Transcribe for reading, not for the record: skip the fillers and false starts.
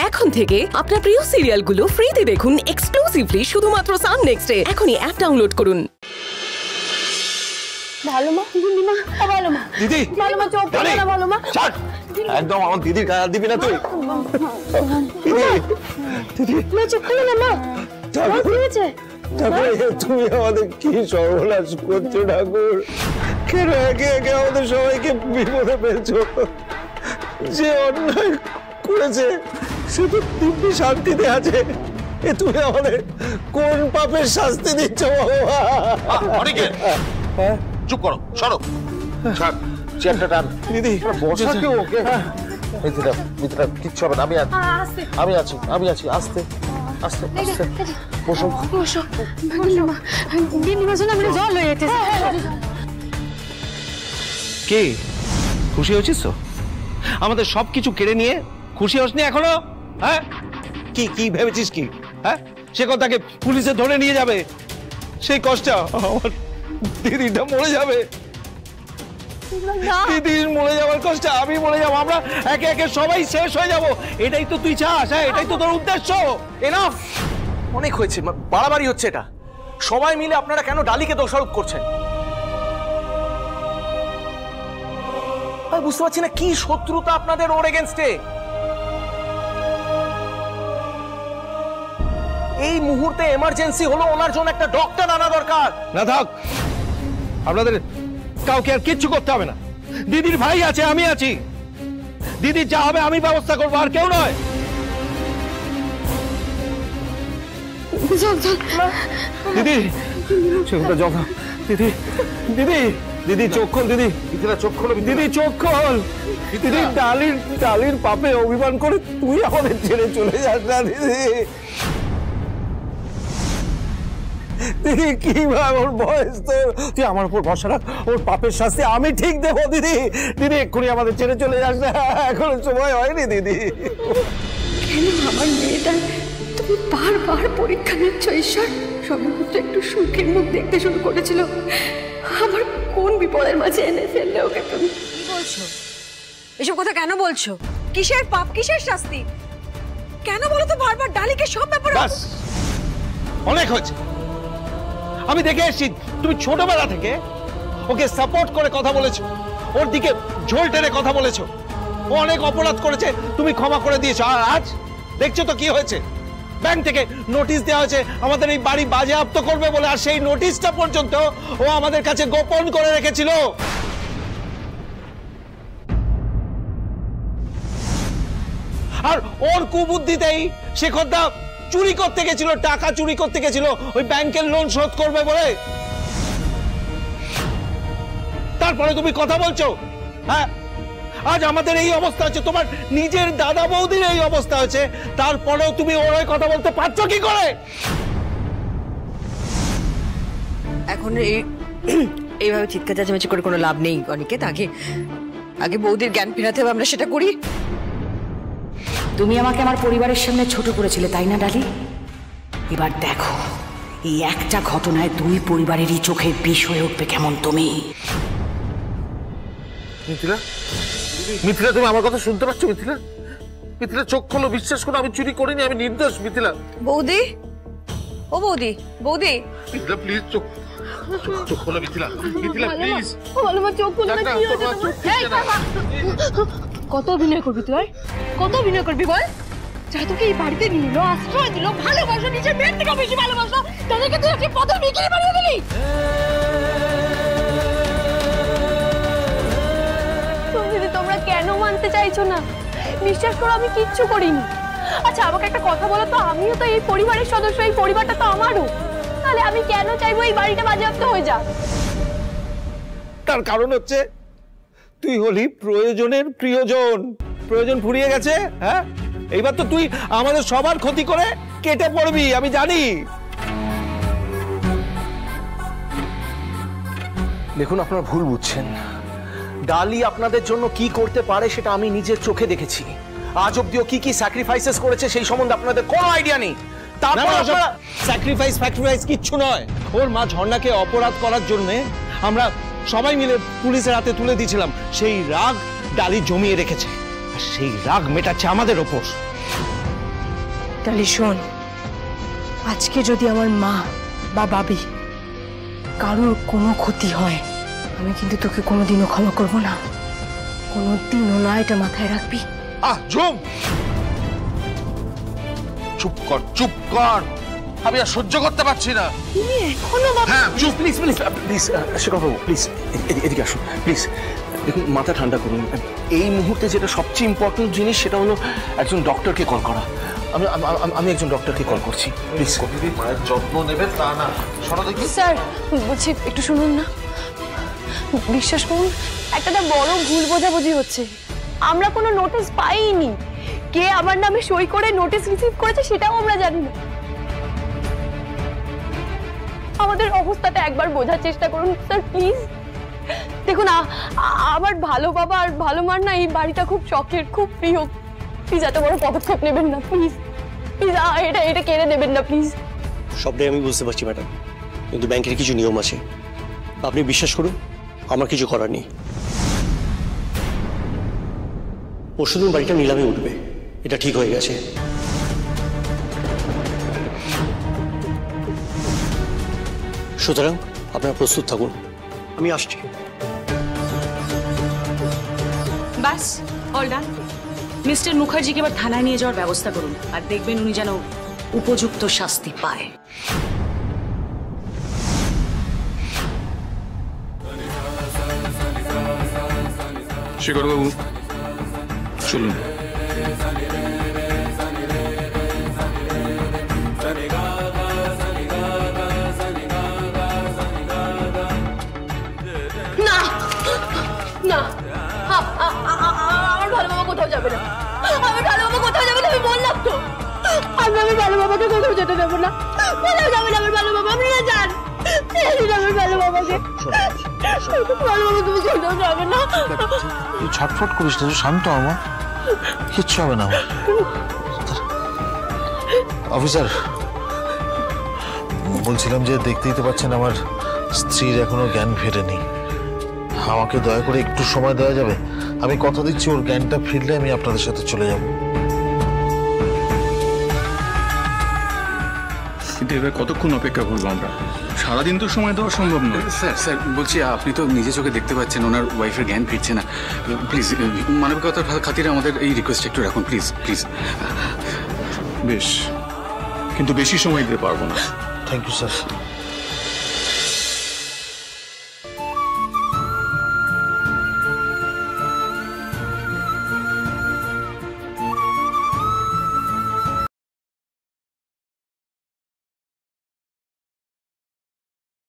এখন থেকে আপনার প্রিয় সিরিয়ালগুলো ফ্রিতে দেখুন এক্সক্লুসিভলি শুধুমাত্র সান নেক্সটে। এখনই অ্যাপ ডাউনলোড করুন। ভালো মা, দিদিমা, ভালো মা, দিদি, ভালো মা, চোখ খুলে না, ভালো মা। ছাড়, একদম আমার দিদির গায়ে দিবি না তুই। দিদি, মা চোখ খুলে না মা। ঠাকুর, কি হয়েছে? ঠাকুর, তুমি আমাদের কি সর্বনাশ করছো ঠাকুর? কেন একে একে আমাদের সবাইকে বিপদে ফেলছো? যে অন্যায় করেছে সে তো দিব্যি শান্তিতে আছে, এ তুমি আমাদের কোন পাপের শাস্তি দিচ্ছ বাবা? অনেকে চুপ করো, সরো, চেয়ারটা টান। দিদি বসা কেউ ওকে, মিত্রা কিচ্ছু হবে না, আমি আছি, আস্তে আস্তে আস্তে বসো বসো। জল হয়ে যেতে। কে খুশি হয়েছিস তো? আমাদের সবকিছু কেড়ে নিয়ে খুশি হসনি এখনো? হ্যাঁ, কি কি ভেবেছিস কি? হ্যাঁ, সে কথাকে পুলিশে ধরে নিয়ে যাবে, সেই কষ্ট আমার দিদিটা মরে যাবে, দিদির মরে যাওয়ার কষ্ট আমি মরে যাবো, আমরা একে একে সবাই শেষ হয়ে যাব, এটাই তো তুই চাস? হ্যাঁ, এটাই তো তোর উদ্দেশ্য। এনাফ, অনেক হয়েছে, বাড়াবাড়ি হচ্ছে এটা। সবাই মিলে আপনারা কেন ডালিকে দোষারোপ করছেন? বুঝতে পারছি না কি শত্রুতা আপনাদের ওর এগেইনস্টে। এই মুহূর্তে এমার্জেন্সি হলো, ওনার জন্য একটা ডক্টর আনা দরকার। না থাক, আপনাদের কাউকে আর কিচ্ছু করতে হবে না, দিদির ভাই আছে, আমি আছি, দিদির যা হবে আমি ব্যবস্থা করবো, আর কেউ নয়। দিদি জল, দিদি দিদি দিদি চোখ খোল, দিদি চোখ খোল, দিদি চোখ খোল, দিদি ডালির পাপে অভিমান করে তুই আমাদের ছেড়ে চলে যাস না দিদি। দিদি কি ভাব, ওর বয়স তো, তুই আমার উপর ভরসা রাখ, ওর পাপের শাস্তি আমি ঠিক দেবো দিদি। দিদি এক্ষুনি আমাদের ছেড়ে চলে যাস না, এখন সময় হয়নি দিদি। কেন আমার মেয়েটা তুমি বারবার পরীক্ষা নিচ্ছ ঈশ্বর? সম্ভবত একটু সুখের মুখ দেখতে শুরু করেছিল, আমার কোন বিপদের মাঝে এনে ফেললে ওকে তুমি? কি বলছো? এসব কথা কেন বলছো? কিসের পাপ, কিসের শাস্তি? কেন বলো তো বারবার ডালিকে সব ব্যাপারে? বাস, অনেক হয়েছে। আমি দেখে এসেছি তুমি ছোটবেলা থেকে ওকে সাপোর্ট করে কথা বলেছো, ওর দিকে ঝোল টেনে কথা বলেছো, ও অনেক অপরাধ করেছে, তুমি ক্ষমা করে দিয়েছো, আর আজ দেখছো তো কি হয়েছে। ব্যাংক থেকে নোটিশ দেওয়া হয়েছে আমাদের এই বাড়ি বাজেয়াপ্ত করবে বলে, আর সেই নোটিশটা পর্যন্ত ও আমাদের কাছে গোপন করে রেখেছিল। আর ওর কুবুদ্ধিতেই শেখরদা চুরি করতে গেছিল, টাকা চুরি করতে গেছিল ওই ব্যাংকের লোন শোধ করবে বলে, তারপরে তুমি কথা বলছো। হ্যাঁ, আজ আমাদের এই অবস্থা হচ্ছে, তোমার নিজের দাদা বৌদির এই অবস্থা হচ্ছে, তারপরেও তুমি ওর কথা বলতে পারছো কি করে? এখন এইভাবে চিৎকার চেঁচামেচি করে কোনো লাভ নেই অনিকেত। আগে বৌদির জ্ঞান ফেরাতে হবে, আমরা সেটা করি। তুমি আমাকে আমার পরিবারের সামনে ছোট করেছিলে, তাই না ডালি? এবার দেখো, এই একটা ঘটনায় দুই পরিবারেরই চোখের বিষ হয়ে উঠবে কেমন তুমি। মিথিলা, তুমি আমার কথা শুনতে পাচ্ছ? মিথিলা চোখ খোলো, বিশ্বাস করো আমি চুরি করিনি, আমি নির্দোষ। মিথিলা, বৌদি, ও বৌদি, বৌদি মিথিলা প্লিজ চোখ খোলো। মিথিলা প্লিজ, ভালো মা চোখ খুলে না, কি হয়েছে তোমার? কত অভিনয় করবি তুই? কত অভিনয় করবি বল? যারা তোকে এই বাড়িতে নিল, আশ্রয় দিল, ভালোবাসা, নিজের মেয়ের থেকে বেশি ভালোবাসা, তাদেরকে তুই একটি পথের ভিখারি বানিয়ে দিলি। দিদি তোমরা কেন মানতে চাইছো না? বিশ্বাস করো আমি কিচ্ছু করিনি। আচ্ছা আমাকে একটা কথা বলো তো, আমিও তো এই পরিবারের সদস্য, এই পরিবারটা তো আমারও, তাহলে আমি কেন চাইবো এই বাড়িটা বাজেয়াপ্ত হয়ে যাক? তার কারণ হচ্ছে তুই হলি প্রয়োজনের প্রিয়জন, প্রয়োজন ফুরিয়ে গেছে। হ্যাঁ, এইবার তো তুই আমাদের সবার ক্ষতি করে কেটে পড়বি, আমি জানি। দেখুন, আপনারা ভুল বুঝছেন। ডালি আপনাদের জন্য কি করতে পারে সেটা আমি নিজের চোখে দেখেছি। আজ অব্দিও কি কি স্যাক্রিফাইসেস করেছে সেই সম্বন্ধে আপনাদের কোনো আইডিয়া নেই। তারপর স্যাক্রিফাইস কিচ্ছু নয়। ওর মা ঝর্ণাকে অপরাধ করার জন্য আমরা সবাই মিলে পুলিশের হাতে তুলে দিয়েছিলাম, সেই রাগ ডালি জমিয়ে রেখেছে, আর সেই রাগ মেটাচ্ছে আমাদের ওপর। তাহলে শোন, আজকে যদি আমার মা বা বাবি কারোর কোনো ক্ষতি হয়, আমি কিন্তু তোকে কোনোদিনও ক্ষমা করব না, কোনোদিনও না, এটা মাথায় রাখবি। ঝুম, চুপ কর, চুপ কর, আমি আর সহ্য করতে পারছি না। তুমি এখনো হ্যাঁ চুপ। Please please please Shekhar Babu, please এদিকে আসুন প্লিজ। দেখুন, মাথা ঠান্ডা করুন। এই মুহূর্তে যেটা সবচেয়ে ইম্পর্টেন্ট জিনিস সেটা হলো একজন ডক্টরকে কল করা। আমি একজন ডক্টরকে কল করছি, প্লিজ। মায়ের যত্ন নেবেন তা না, শোনো দেখি। স্যার বলছি একটু শুনুন না, বিশ্বাস করুন একটা বড় ভুল বোঝাবুঝি হচ্ছে। আমরা কোনো নোটিশ পাইনি, কে আমার নামে সই করে নোটিশ রিসিভ করেছে সেটাও আমরা জানি না। আমাদের অবস্থাটা একবার বোঝার চেষ্টা করুন স্যার, প্লিজ। দেখুন, আমার ভালো বাবা আর ভালো মার না এই বাড়িটা খুব শখের, খুব প্রিয়। প্লিজ এত বড় পদক্ষেপ নেবেন না, প্লিজ প্লিজ, এটা কেড়ে দেবেন না প্লিজ। সবটাই আমি বুঝতে পারছি ম্যাডাম, কিন্তু ব্যাংকের কিছু নিয়ম আছে, আপনি বিশ্বাস করুন আমার কিছু করার নেই। পরশুদিন বাড়িটা নিলামে উঠবে, এটা ঠিক হয়ে গেছে। সুতরাং আপনারা প্রস্তুত থাকুন, আমি আসছি। বাস, অল ডান। মিস্টার মুখার্জিকে এবার থানায় নিয়ে যাওয়ার ব্যবস্থা করুন, আর দেখবেন উনি যেন উপযুক্ত শাস্তি পায়। শেখরবাবু চলুন। না না, আমার ভালো বাবা কোথাও যাবে না, আমার ভালো বাবা কোথাও যাবে না, আমি বললাম তো। আমি আমার ভালো বাবাকে কোথাও যেতে দেবো না, কোথাও যাবে না আমার ভালো বাবা, আপনারা যান। আমার ভালো বাবাকে, ভালো বাবা তুমি কোথাও যাবে না। তুই ছটফট করিস না, শান্ত আমার, কিচ্ছু হবে না আমার। অফিসার, বলছিলাম যে দেখতেই তো পাচ্ছেন আমার স্ত্রীর এখনো জ্ঞান ফেরেনি, আমাকে দয়া করে একটু সময় দেওয়া যাবে? আমি কথা দিচ্ছি ওর জ্ঞানটা ফিরলে আমি আপনাদের সাথে চলে যাব। কিন্তু এবার কতক্ষণ অপেক্ষা করবো আমরা? সারাদিন তো সময় দেওয়া সম্ভব নয়। স্যার বলছি, আপনি তো নিজে চোখে দেখতে পাচ্ছেন ওনার ওয়াইফের জ্ঞান ফিরছে না। প্লিজ মানবিকতার খাতিরে আমাদের এই রিকোয়েস্ট একটু রাখুন, প্লিজ প্লিজ। বেশ, কিন্তু বেশি সময় দিতে পারবো না। Thank you sir.